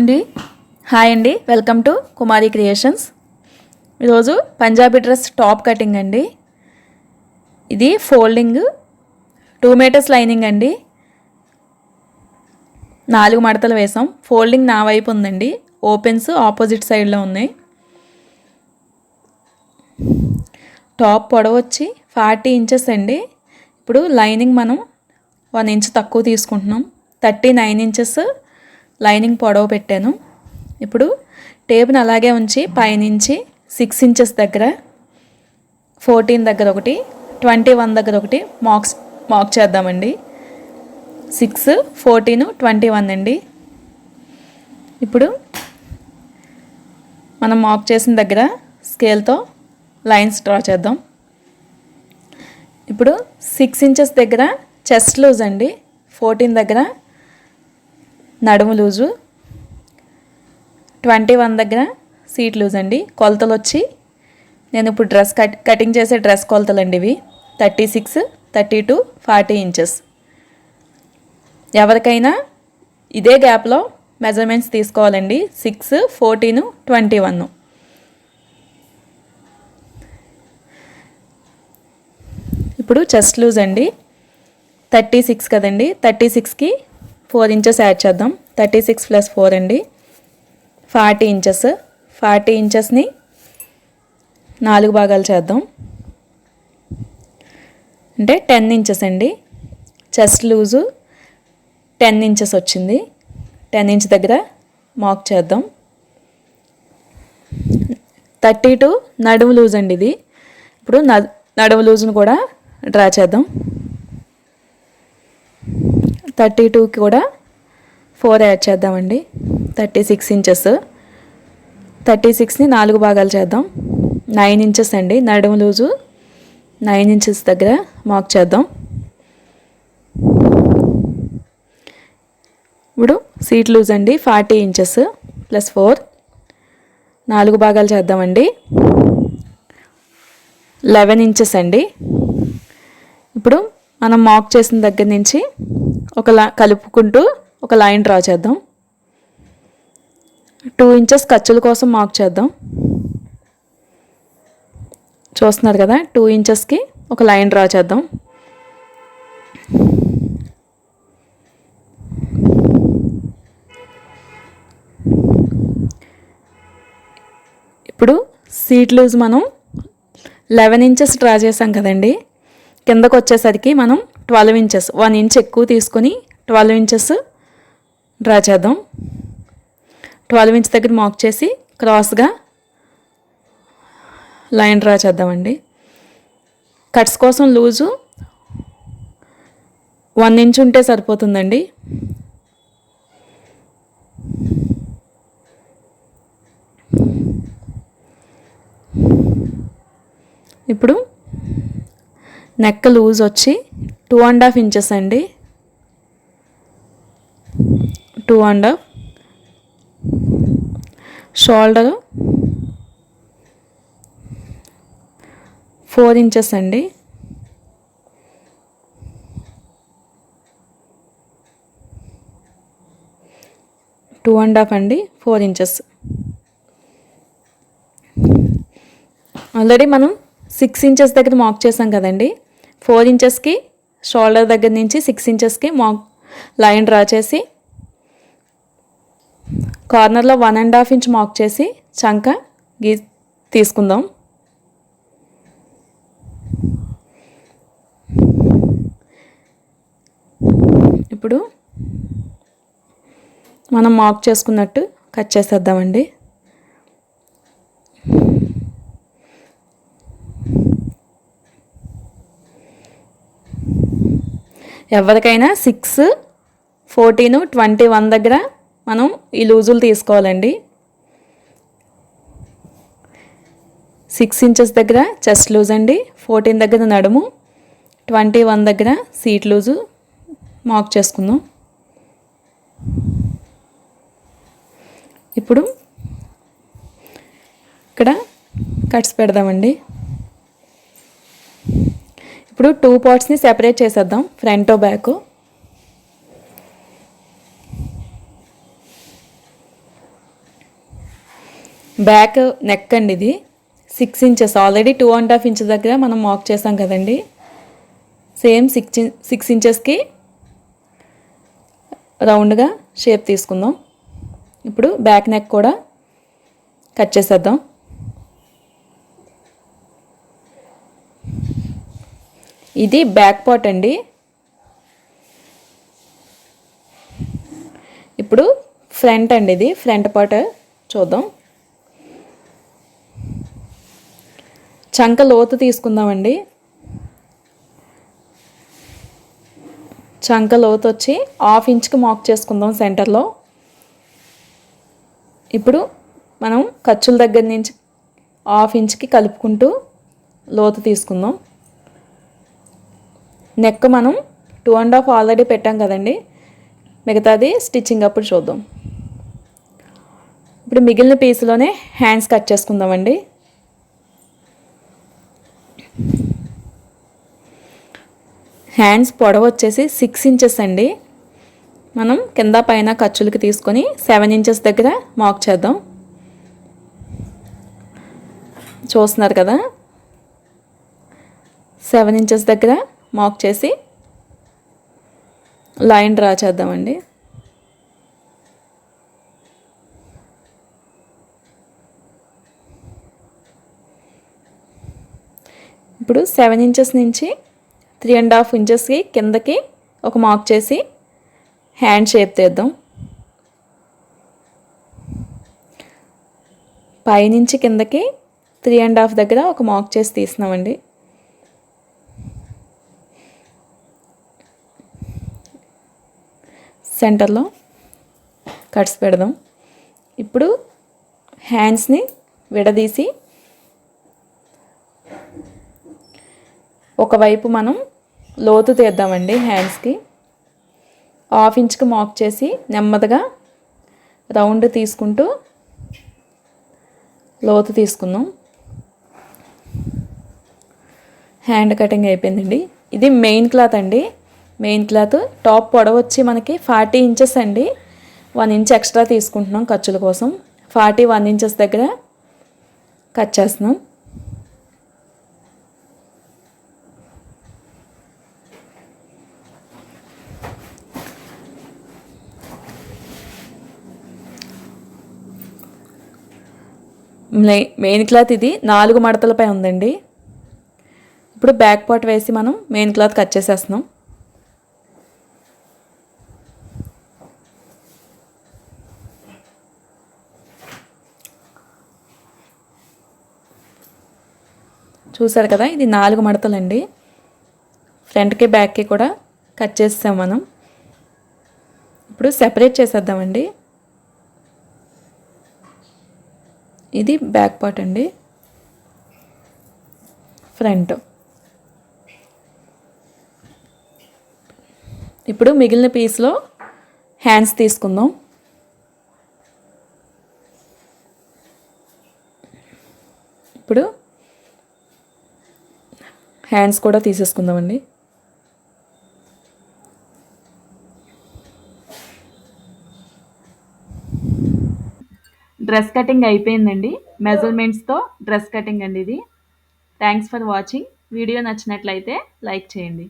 అండి. హాయ్ అండి, welcome to Kumari creations. ఈరోజు పంజాబీ డ్రెస్ టాప్ కటింగ్ అండి. ఇది ఫోల్డింగ్ 2 మీటర్స్ లైనింగ్ అండి. 4 మడతలు వేసాం. ఫోల్డింగ్ నా వైపు ఉందండి, ఓపెన్స్ ఆపోజిట్ సైడ్లో ఉన్నాయి. టాప్ పొడవు వచ్చి 40 ఇంచెస్ అండి. ఇప్పుడు లైనింగ్ మనం 1 ఇంచ్ తక్కువ తీసుకుంటున్నాం. 39 ఇంచెస్ లైనింగ్ పొడవు పెట్టాను. ఇప్పుడు టేప్ని అలాగే ఉంచి పైనుంచి 6 ఇంచెస్ దగ్గర, 14 దగ్గర ఒకటి, 21 దగ్గర ఒకటి మార్క్ చేద్దామండి. 6, 14, 21 అండి. ఇప్పుడు మనం మార్క్ చేసిన దగ్గర స్కేల్తో లైన్స్ డ్రా చేద్దాం. ఇప్పుడు 6 ఇంచెస్ దగ్గర చెస్ట్ లూజ్ అండి, 14 దగ్గర నడుము లూజు, 21 దగ్గర సీట్ లూజ్ అండి. కొలతలు వచ్చి నేను ఇప్పుడు కటింగ్ చేసే డ్రెస్ కొలతలు అండి ఇవి. 36, 32, 40 ఇంచెస్. ఎవరికైనా ఇదే గ్యాప్లో మెజర్మెంట్స్ తీసుకోవాలండి. 6, 14, 21. ఇప్పుడు చెస్ట్ లూజ్ అండి 36 కదండి. 36కి 4 ఇంచెస్ యాడ్ చేద్దాం. 36 + 4 అండి 40 ఇంచెస్. 40 ఇంచెస్ని 4 భాగాలు చేద్దాం. అంటే 10 ఇంచెస్ అండి. చెస్ట్ లూజు 10 ఇంచెస్ వచ్చింది. 10 ఇంచ్ దగ్గర మార్క్ చేద్దాం. 32 నడుము లూజ్ అండి ఇది. ఇప్పుడు నడుము లూజ్ను కూడా డ్రా చేద్దాం. 32కి కూడా 4 యాడ్ చేద్దామండి. 36 ఇంచెస్. 36ని 4 భాగాలు చేద్దాం. 9 ఇంచెస్ అండి నడుము లూజు. 9 ఇంచెస్ దగ్గర మార్క్ చేద్దాం. ఇప్పుడు సీట్ లూజ్ అండి 40 ఇంచెస్ + 4, 4 భాగాలు చేద్దామండి. 11 ఇంచెస్ అండి. ఇప్పుడు మనం మార్క్ చేసిన దగ్గర నుంచి కలుపుకుంటూ ఒక లైన్ డ్రా చేద్దాం. 2 ఇంచెస్ ఖర్చుల కోసం మార్క్ చేద్దాం. చూస్తున్నారు కదా, 2 ఇంచెస్కి ఒక లైన్ డ్రా చేద్దాం. ఇప్పుడు సీట్ లూజ్ మనం 11 ఇంచెస్ డ్రా చేసాం కదండి. కిందకు వచ్చేసరికి మనం 12 ఇంచెస్, 1 ఇంచ్ ఎక్కువ తీసుకొని 12 ఇంచెస్ డ్రా చేద్దాం. 12 ఇంచ్ దగ్గర మార్క్ చేసి క్రాస్గా లైన్ డ్రా చేద్దామండి. కట్స్ కోసం లూజు 1 ఇంచ్ ఉంటే సరిపోతుందండి. ఇప్పుడు నెక్ లూజ్ వచ్చి 2.5 ఇంచెస్ అండి. 2.5. షోల్డర్ 4 ఇంచెస్ అండి. 2.5 అండి, 4 ఇంచెస్. ఆల్రెడీ మనం 6 ఇంచెస్ దగ్గర మార్క్ చేసాం కదండి. 4 ఇంచెస్కి షోల్డర్ దగ్గర నుంచి 6 ఇంచెస్కి లైన్ డ్రా చేసి కార్నర్లో 1.5 ఇంచ్ మార్క్ చేసి చంక తీసుకుందాం. ఇప్పుడు మనం మార్క్ చేసుకున్నట్టు కట్ చేసేద్దామండి. ఎవరికైనా 6, 14, 21 దగ్గర మనం ఈ లూజులు తీసుకోవాలండి. 6 ఇంచెస్ దగ్గర చెస్ట్ లూజ్ అండి, 14 దగ్గర నడుము, 21 దగ్గర సీట్ లూజు మార్క్ చేసుకుందాం. ఇప్పుడు ఇక్కడ కట్స్ పెడదామండి. ఇప్పుడు 2 పార్ట్స్ని సెపరేట్ చేసేద్దాం, ఫ్రంట్ బ్యాక్. బ్యాక్ నెక్ అండి ఇది 6 ఇంచెస్, ఆల్రెడీ 2.5 ఇంచెస్ దగ్గర మనం మార్క్ చేసాం కదండి. సేమ్ 6 ఇంచెస్కి రౌండ్గా షేప్ తీసుకుందాం. ఇప్పుడు బ్యాక్ నెక్ కూడా కట్ చేసేద్దాం. ఇది బ్యాక్ పార్ట్ అండి. ఇప్పుడు ఫ్రంట్ అండి, ఇది ఫ్రంట్ పార్ట్ చూద్దాం. చంక లోతు తీసుకుందామండి. చంక లోతు వచ్చి 1/2 ఇంచ్కి మార్క్ చేసుకుందాం సెంటర్లో. ఇప్పుడు మనం ఖర్చుల దగ్గర నుంచి 1/2 ఇంచ్కి కలుపుకుంటూ లోతు తీసుకుందాం. నెక్ మనం 2.5 ఆల్రెడీ పెట్టాం కదండి, మిగతాది స్టిచ్చింగ్ అప్పుడు చూద్దాం. ఇప్పుడు మిగిలిన పీసులోనే హ్యాండ్స్ కట్ చేసుకుందామండి. హ్యాండ్స్ పొడవు వచ్చేసి 6 ఇంచెస్ అండి. మనం కింద పైన ఖర్చులకి తీసుకొని 7 ఇంచెస్ దగ్గర మార్క్ చేద్దాం. చూస్తున్నారు కదా, 7 ఇంచెస్ దగ్గర మార్క్ చేసి లైన్ డ్రా చేద్దామండి. ఇప్పుడు 7 ఇంచెస్ నుంచి 3.5 ఇంచెస్కి కిందకి ఒక మార్క్ చేసి హ్యాండ్ షేప్ తీద్దాం. పైనుంచి కిందకి 3.5 దగ్గర ఒక మార్క్ చేసి తీసినామండి. సెంటర్లో కట్స్ పెడదాం. ఇప్పుడు హ్యాండ్స్ని విడదీసి ఒకవైపు మనం లోతు తీద్దామండి. హ్యాండ్స్కి 1/2 ఇంచ్కి మార్క్ చేసి నెమ్మదిగా రౌండ్ తీసుకుంటూ లోతు తీసుకుందాం. హ్యాండ్ కటింగ్ అయిపోయిందండి. ఇది మెయిన్ క్లాత్ అండి. మెయిన్ క్లాత్ టాప్ పొడవు వచ్చి మనకి 40 ఇంచెస్ అండి. 1 ఇంచ్ ఎక్స్ట్రా తీసుకుంటున్నాం ఖర్చుల కోసం. 41 ఇంచెస్ దగ్గర కట్ చేస్తున్నాం. మెయిన్ క్లాత్ ఇది 4 మడతలపై ఉందండి. ఇప్పుడు బ్యాక్ పార్ట్ వేసి మనం మెయిన్ క్లాత్ కట్ చేసేస్తున్నాం. చూసారు కదా, ఇది 4 మడతలండి. ఫ్రంట్కి బ్యాక్కి కూడా కట్ చేసాం మనం. ఇప్పుడు సెపరేట్ చేసేద్దామండి. ఇది బ్యాక్ పార్ట్ అండి, ఫ్రంట్. ఇప్పుడు మిగిలిన పీస్లో హ్యాండ్స్ తీసుకుందాం. ఇప్పుడు హ్యాండ్స్ కూడా తీసేసుకుందామండి. డ్రెస్ కటింగ్ అయిపోయిందండి. మెజర్మెంట్స్తో డ్రెస్ కటింగ్ అండి ఇది. Thanks for watching. వీడియో నచ్చినట్లయితే లైక్ చేయండి.